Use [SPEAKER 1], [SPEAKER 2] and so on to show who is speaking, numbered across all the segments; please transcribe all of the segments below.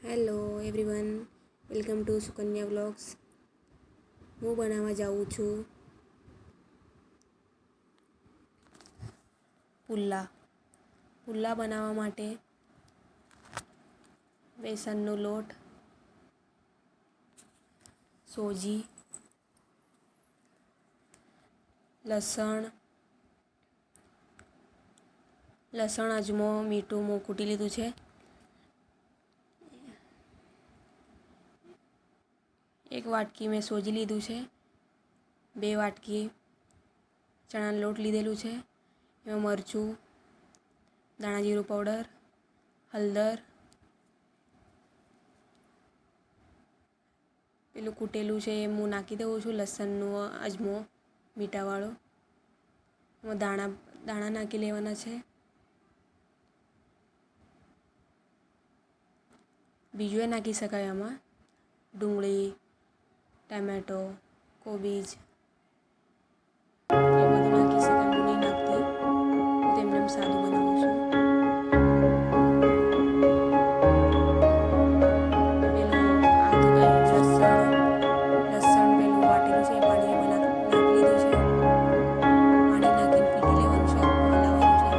[SPEAKER 1] Hello everyone, welcome to Sukanya vlogs. હું બનાવવા જાઉં છું પુલ્લા બનાવવા માટે બેસનનો લોટ, સોજી, લસણ, અજમો, મીઠું હું કૂટી લીધું છે. એક વાટકી મેં સોજી લીધું છે. 2 વાટકી ચણાનો લોટ લીધેલું છે. એમાં મરચું, ધાણા જીરું પાવડર, હળદર, પેલું કૂટેલું છે એ હું નાખી દઉં છું. લસણનું અજમો મીઠાવાળો, એમાં દાણા નાખી લેવાના છે. બીજું એ નાખી શકાય આમાં ડુંગળી, ટામેટો, કોબીજ એ બધું નાખી શકાય. હું નહીં નાખતી, હું તેમને સાદું બનાવું છું. લસણ પેલું વાટેલું છે એ પાણી એમાં નાખી લીધું છે. પાણી નાખીને પીટી લેવાનું છે, હલાવવાનું છે.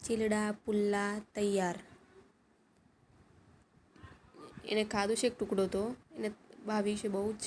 [SPEAKER 1] ચીલડા પુલ્લા તૈયાર. એને ખાધું છે, એક ટુકડો તો એને ભાવ્યું છે બહુ જ.